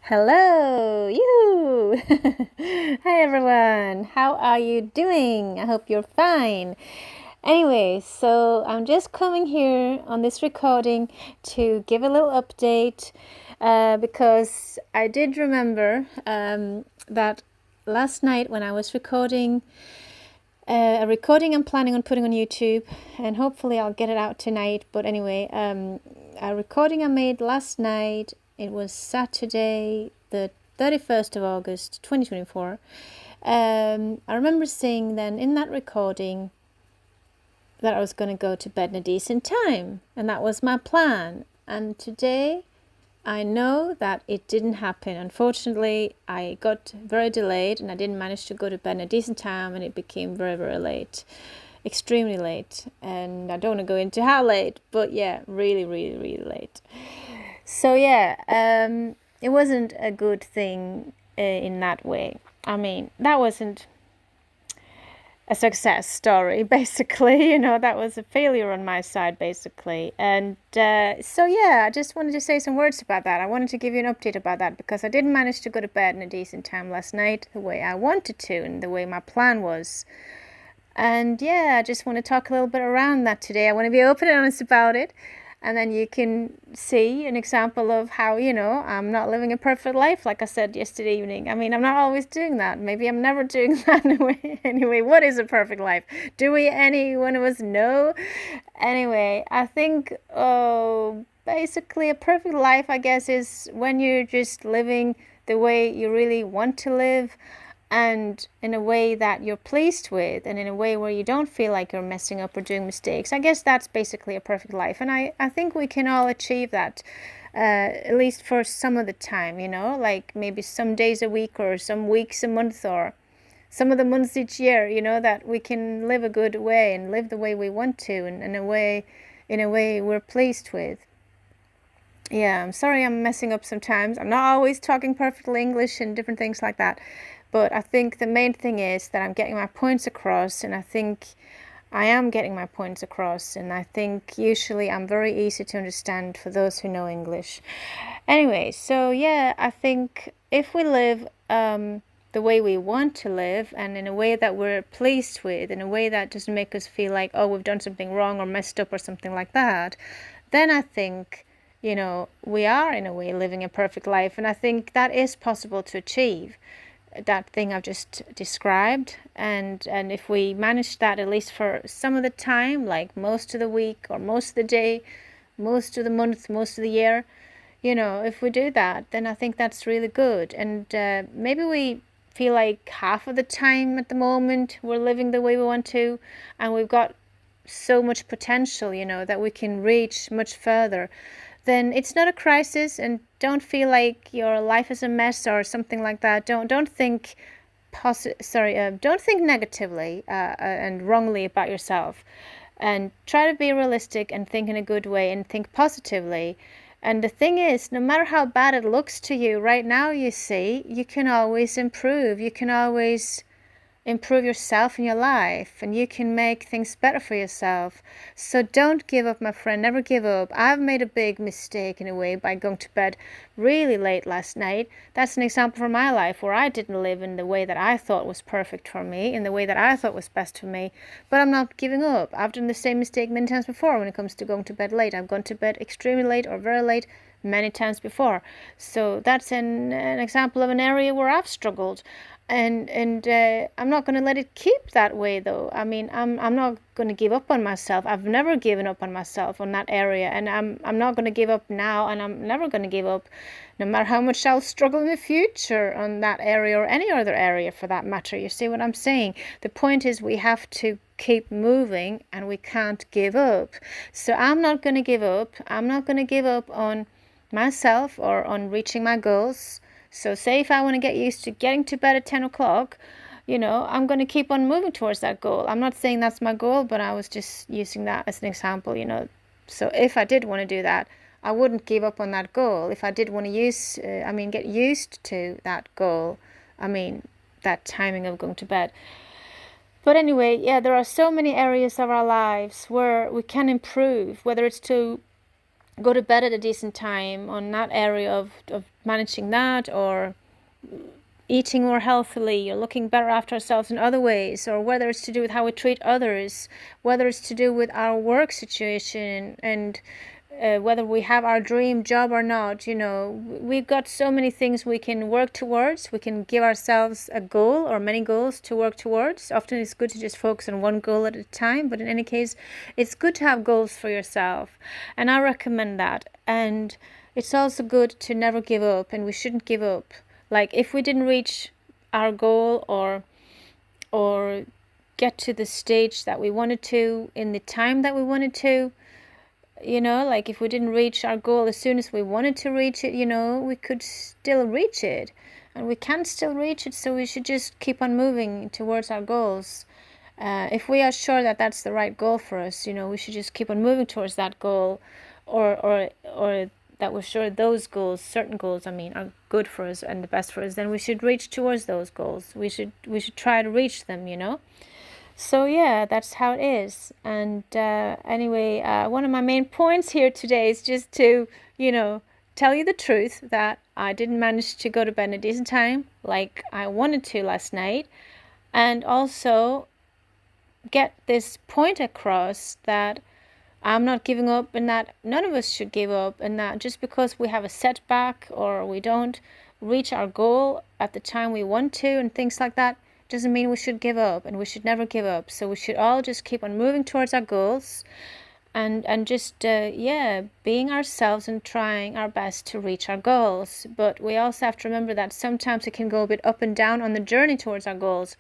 Hello, you. Hi everyone. How are you doing? I hope you're fine. Anyway, so I'm just coming here on this recording to give a little update because I did remember that last night when I was recording a recording I'm planning on putting on YouTube, and hopefully I'll get it out tonight. But anyway, a recording I made last night. It was Saturday, the 31st of August, 2024. I remember saying then in that recording that I was going to go to bed in a decent time, and that was my plan. And today I know that it didn't happen. Unfortunately, I got very delayed and I didn't manage to go to bed in a decent time, and it became very, very late. Extremely late. And I don't want to go into how late, but yeah, really, really, really late. So yeah, it wasn't a good thing in that way. I mean, that wasn't a success story, basically. That was a failure on my side, basically. And so yeah, I just wanted to say some words about that. I wanted to give you an update about that because I didn't manage to go to bed in a decent time last night the way I wanted to and the way my plan was. And yeah, I just want to talk a little bit around that today. I want to be open and honest about it. And then you can see an example of how, I'm not living a perfect life, like I said yesterday evening. I mean, I'm not always doing that. Maybe I'm never doing that anyway. Anyway, what is a perfect life? Do we, any one of us, know? Anyway, I think, basically a perfect life, I guess, is when you're just living the way you really want to live, and in a way that you're pleased with, and in a way where you don't feel like you're messing up or doing mistakes. I guess that's basically a perfect life, and I think we can all achieve that, at least for some of the time, like maybe some days a week or some weeks a month or some of the months each year, that we can live a good way and live the way we want to, and in a way we're pleased with. Yeah, I'm sorry I'm messing up sometimes. I'm not always talking perfectly English and different things like that. But I think the main thing is that I'm getting my points across, and I think I am getting my points across, and I think usually I'm very easy to understand for those who know English. Anyway, so yeah, I think if we live the way we want to live, and in a way that we're pleased with, in a way that doesn't make us feel like, oh, we've done something wrong or messed up or something like that, then I think, we are in a way living a perfect life. And I think that is possible to achieve, that thing I've just described. And if we manage that at least for some of the time, like most of the week or most of the day, most of the month, most of the year, if we do that, then I think that's really good. And maybe we feel like half of the time at the moment we're living the way we want to, and we've got so much potential, that we can reach much further, then it's not a crisis, and don't feel like your life is a mess or something like that. Don't think don't think negatively and wrongly about yourself, and try to be realistic and think in a good way and think positively. And the thing is, no matter how bad it looks to you right now, you see, you can always improve. You can always improve yourself in your life, and you can make things better for yourself. So don't give up, my friend. Never give up. I've made a big mistake in a way by going to bed really late last night. That's an example from my life where I didn't live in the way that I thought was perfect for me, in the way that I thought was best for me. But I'm not giving up. I've done the same mistake many times before when it comes to going to bed late. I've gone to bed extremely late or very late many times before. So that's an example of an area where I've struggled. And I'm not going to let it keep that way, though. I mean, I'm not going to give up on myself. I've never given up on myself on that area, and I'm not going to give up now, and I'm never going to give up, no matter how much I'll struggle in the future on that area or any other area for that matter. You see what I'm saying? The point is, we have to keep moving, and we can't give up. So I'm not going to give up. I'm not going to give up on myself or on reaching my goals. So say if I want to get used to getting to bed at 10 o'clock, I'm going to keep on moving towards that goal. I'm not saying that's my goal, but I was just using that as an example, So if I did want to do that, I wouldn't give up on that goal. If I did want to get used to that goal, that timing of going to bed. But anyway, yeah, there are so many areas of our lives where we can improve, whether it's to go to bed at a decent time on that area of managing that, or eating more healthily, or looking better after ourselves in other ways, or whether it's to do with how we treat others, whether it's to do with our work situation, and whether we have our dream job or not. We've got so many things we can work towards. We can give ourselves a goal or many goals to work towards. Often it's good to just focus on one goal at a time, but in any case, it's good to have goals for yourself, and I recommend that. And it's also good to never give up, and we shouldn't give up. Like, if we didn't reach our goal, or get to the stage that we wanted to in the time that we wanted to, like if we didn't reach our goal as soon as we wanted to reach it, we could still reach it, and we can still reach it. So we should just keep on moving towards our goals. If we are sure that that's the right goal for us, we should just keep on moving towards that goal, or that we're sure those goals, certain goals, are good for us and the best for us. Then we should reach towards those goals. We should try to reach them. So yeah, that's how it is. And anyway, one of my main points here today is just to, tell you the truth that I didn't manage to go to bed at a decent time like I wanted to last night. And also get this point across that I'm not giving up, and that none of us should give up, and that just because we have a setback or we don't reach our goal at the time we want to and things like that doesn't mean we should give up, and we should never give up. So we should all just keep on moving towards our goals, and just being ourselves and trying our best to reach our goals. But we also have to remember that sometimes it can go a bit up and down on the journey towards our goals.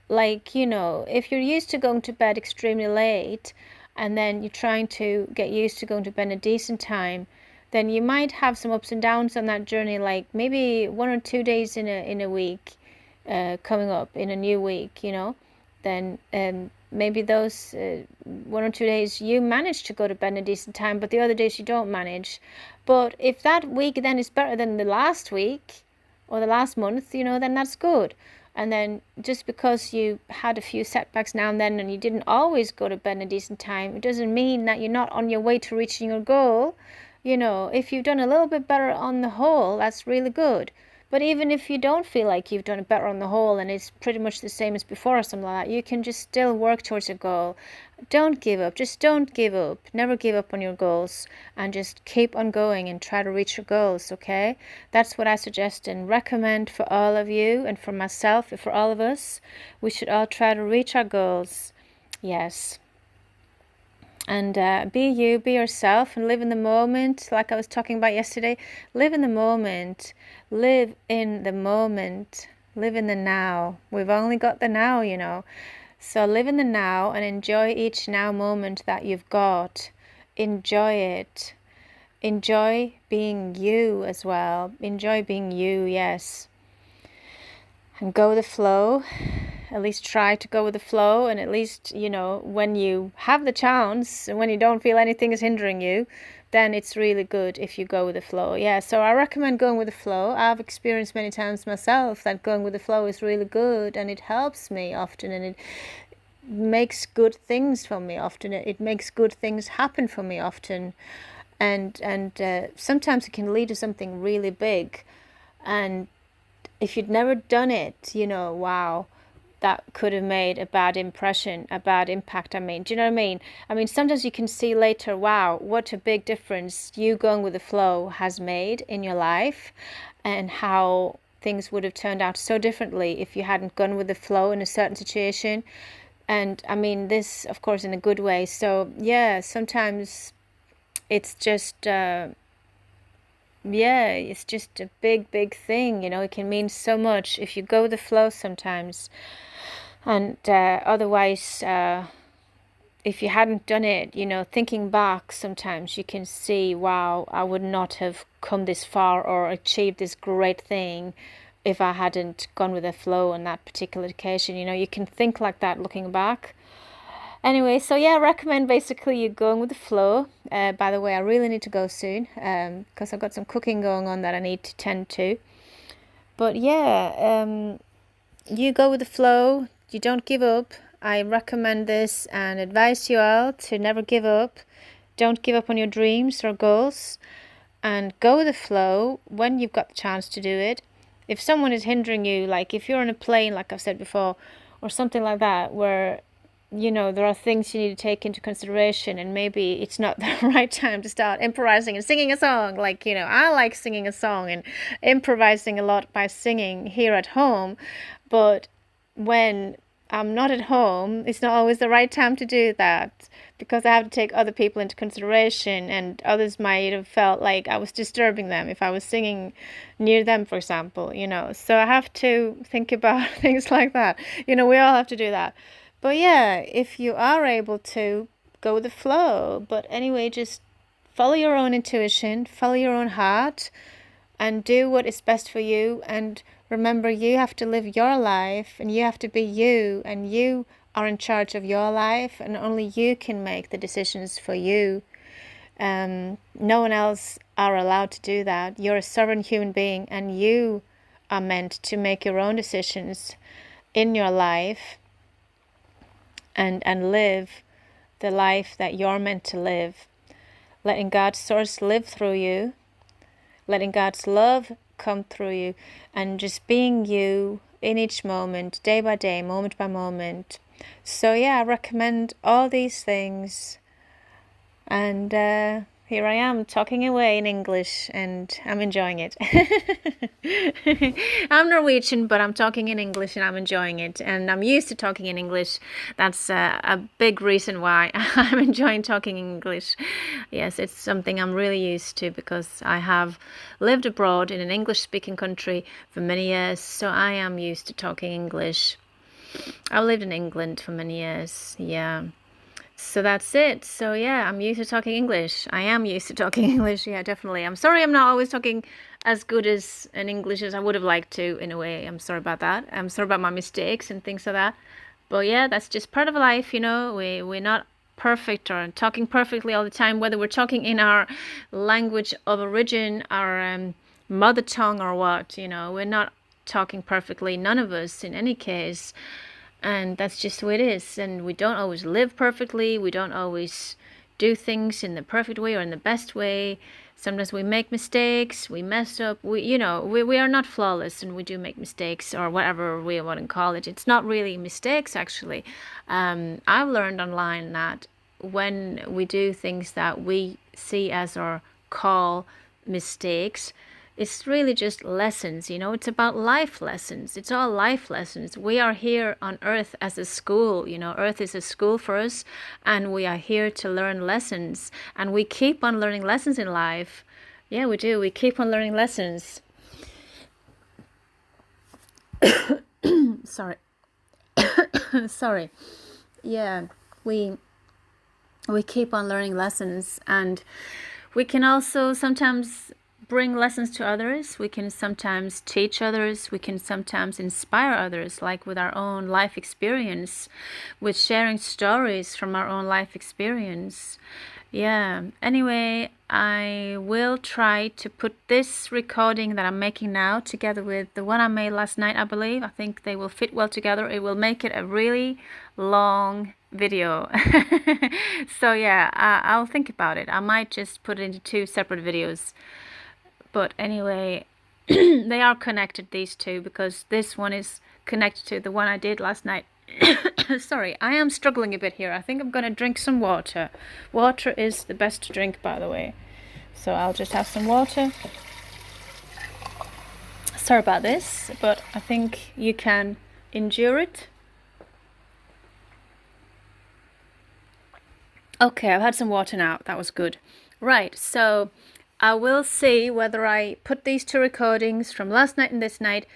Like, if you're used to going to bed extremely late, and then you're trying to get used to going to bed at a decent time, then you might have some ups and downs on that journey, like maybe 1 or 2 days in a week, coming up in a new week, then maybe those 1 or 2 days you manage to go to bed at a decent time, but the other days you don't manage. But if that week then is better than the last week or the last month, then that's good. And then just because you had a few setbacks now and then, and you didn't always go to bed in a decent time, it doesn't mean that you're not on your way to reaching your goal. If you've done a little bit better on the whole, that's really good. But even if you don't feel like you've done it better on the whole and it's pretty much the same as before or something like that, you can just still work towards your goal. Don't give up. Just don't give up. Never give up on your goals, and just keep on going and try to reach your goals, okay? That's what I suggest and recommend for all of you, and for myself and for all of us. We should all try to reach our goals. Yes. And be you, be yourself, and live in the moment. Like I was talking about yesterday, live in the moment. Live in the moment. Live in the now. We've only got the now, So live in the now and enjoy each now moment that you've got. Enjoy it. Enjoy being you as well. Enjoy being you, yes. And go with the flow. At least try to go with the flow, and at least, when you have the chance and when you don't feel anything is hindering you, then it's really good if you go with the flow. Yeah, so I recommend going with the flow. I've experienced many times myself that going with the flow is really good, and it helps me often, and it makes good things for me often. It makes good things happen for me often, and sometimes it can lead to something really big. And if you'd never done it, wow, that could have made a bad impression, a bad impact. Do you know what I mean? Sometimes you can see later, wow, what a big difference you going with the flow has made in your life, and how things would have turned out so differently if you hadn't gone with the flow in a certain situation. And this, of course, in a good way. So yeah, sometimes it's just it's just a big thing. It can mean so much if you go with the flow sometimes. And otherwise, if you hadn't done it, thinking back, sometimes you can see, wow, I would not have come this far or achieved this great thing if I hadn't gone with the flow on that particular occasion. You can think like that looking back. Anyway, so yeah, I recommend basically you going with the flow. By the way, I really need to go soon because I've got some cooking going on that I need to tend to. But yeah, you go with the flow. You don't give up. I recommend this and advise you all to never give up. don't give up on your dreams or goals, and go with the flow when you've got the chance to do it. If someone is hindering you, like if you're on a plane, like I've said before, or something like that, where there are things you need to take into consideration, and maybe it's not the right time to start improvising and singing a song. Like, I like singing a song and improvising a lot by singing here at home, but when I'm not at home, it's not always the right time to do that, because I have to take other people into consideration, and others might have felt like I was disturbing them if I was singing near them, for example, So I have to think about things like that. We all have to do that. But yeah, if you are able to, go with the flow. But anyway, just follow your own intuition, follow your own heart, and do what is best for you. And remember, you have to live your life, and you have to be you, and you are in charge of your life, and only you can make the decisions for you. No one else are allowed to do that. You're a sovereign human being, and you are meant to make your own decisions in your life, and live the life that you're meant to live, letting God's source live through you, letting God's love come through you, and just being you in each moment, day by day, moment by moment. So yeah, I recommend all these things, and here I am talking away in English, and I'm enjoying it. I'm Norwegian, but I'm talking in English, and I'm enjoying it, and I'm used to talking in English. That's a big reason why I'm enjoying talking in English. Yes, it's something I'm really used to, because I have lived abroad in an English-speaking country for many years, so I am used to talking English. I've lived in England for many years, yeah. So that's it. So yeah, I'm used to talking English. I am used to talking English. Yeah, definitely. I'm sorry I'm not always talking as good as in English as I would have liked to, in a way. I'm sorry about that. I'm sorry about my mistakes and things like that. But yeah, that's just part of life, We're not perfect or talking perfectly all the time, whether we're talking in our language of origin, our mother tongue, or what, We're not talking perfectly, none of us in any case. And that's just the way it is. And we don't always live perfectly. We don't always do things in the perfect way or in the best way. Sometimes we make mistakes. We mess up. We are not flawless, and we do make mistakes, or whatever we want to call it. It's not really mistakes, actually. I've learned online that when we do things that we see as or call mistakes, it's really just lessons, It's about life lessons. It's all life lessons. We are here on Earth as a school, Earth is a school for us, and we are here to learn lessons. And we keep on learning lessons in life. Yeah, we do. We keep on learning lessons. Sorry. Sorry. Yeah, we keep on learning lessons, and we can also sometimes bring lessons to others. We can sometimes teach others. We can sometimes inspire others, like with our own life experience, with sharing stories from our own life experience. Yeah, anyway, I will try to put this recording that I'm making now together with the one I made last night, I believe. I think they will fit well together. It will make it a really long video. So yeah, I'll think about it. I might just put it into 2 separate videos. But anyway, they are connected, these two, because this one is connected to the one I did last night. Sorry, I am struggling a bit here. I think I'm going to drink some water. Water is the best to drink, by the way. So I'll just have some water. Sorry about this, but I think you can endure it. Okay, I've had some water now. That was good. Right, so I will see whether I put these 2 recordings from last night and this night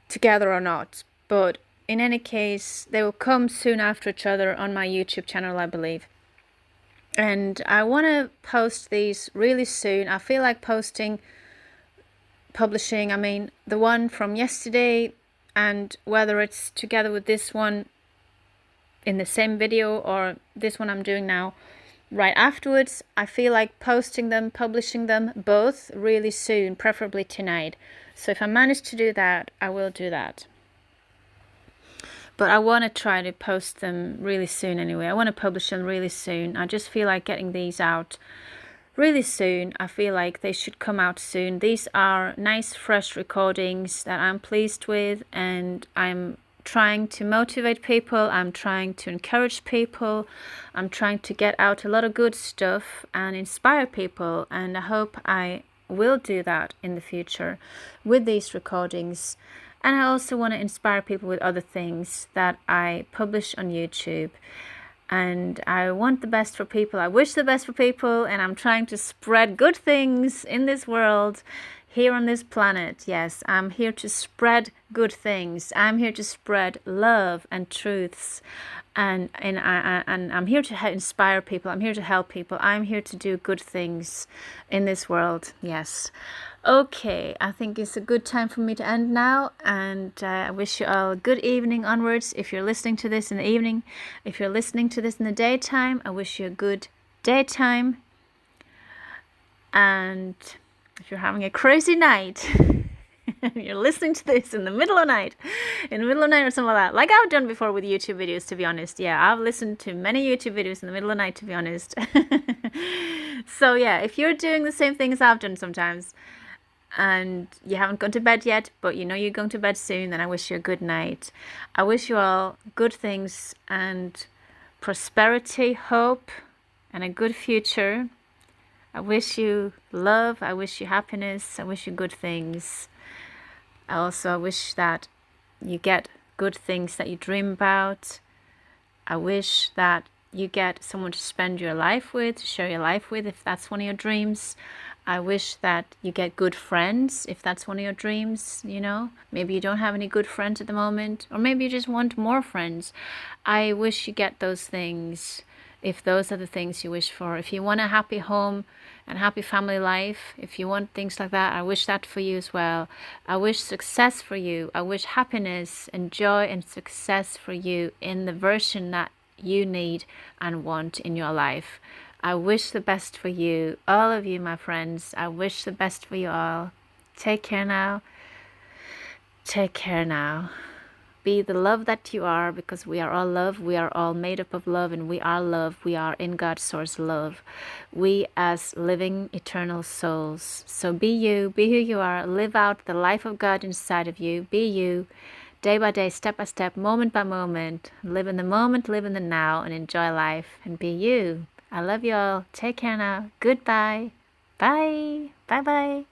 together or not. But in any case, they will come soon after each other on my YouTube channel, I believe. And I want to post these really soon. I feel like publishing, the one from yesterday, and whether it's together with this one in the same video or this one I'm doing now right afterwards, I feel like posting them, publishing them both really soon, preferably tonight. So if I manage to do that, I will do that. But I want to try to post them really soon anyway. I want to publish them really soon. I just feel like getting these out really soon. I feel like they should come out soon. These are nice, fresh recordings that I'm pleased with, and I'm trying to motivate people. I'm trying to encourage people. I'm trying to get out a lot of good stuff and inspire people, and I hope I will do that in the future with these recordings. And I also want to inspire people with other things that I publish on YouTube. And I want the best for people. I wish the best for people, and I'm trying to spread good things in this world, here on this planet. Yes, I'm here to spread good things. I'm here to spread love and truths, and I'm here to inspire people. I'm here to help people. I'm here to do good things in this world. Yes. Okay, I think it's a good time for me to end now, and I wish you all a good evening onwards if you're listening to this in the evening. If you're listening to this in the daytime, I wish you a good daytime. And if you're having a crazy night, you're listening to this in the middle of the night, or something like that, like I've done before with YouTube videos, to be honest. Yeah, I've listened to many YouTube videos in the middle of the night, to be honest. So yeah, if you're doing the same thing as I've done sometimes, and you haven't gone to bed yet, but you know you're going to bed soon, then I wish you a good night. I wish you all good things and prosperity, hope, and a good future. I wish you love. I wish you happiness. I wish you good things. I wish that you get good things that you dream about. I wish that you get someone to spend your life with, to share your life with, if that's one of your dreams. I wish that you get good friends, if that's one of your dreams, you know. Maybe you don't have any good friends at the moment, or maybe you just want more friends. I wish you get those things, if those are the things you wish for. If you want a happy home and happy family life, if you want things like that, I wish that for you as well. I wish success for you. I wish happiness and joy and success for you in the version that you need and want in your life. I wish the best for you, all of you, my friends. I wish the best for you all. Take care now. Take care now. Be the love that you are, because we are all love. We are all made up of love, and we are love. We are in God's source love. We as living eternal souls. So be you, be who you are. Live out the life of God inside of you. Be you, day by day, step by step, moment by moment. Live in the moment, live in the now, and enjoy life, and be you. I love you all. Take care now. Goodbye. Bye. Bye-bye.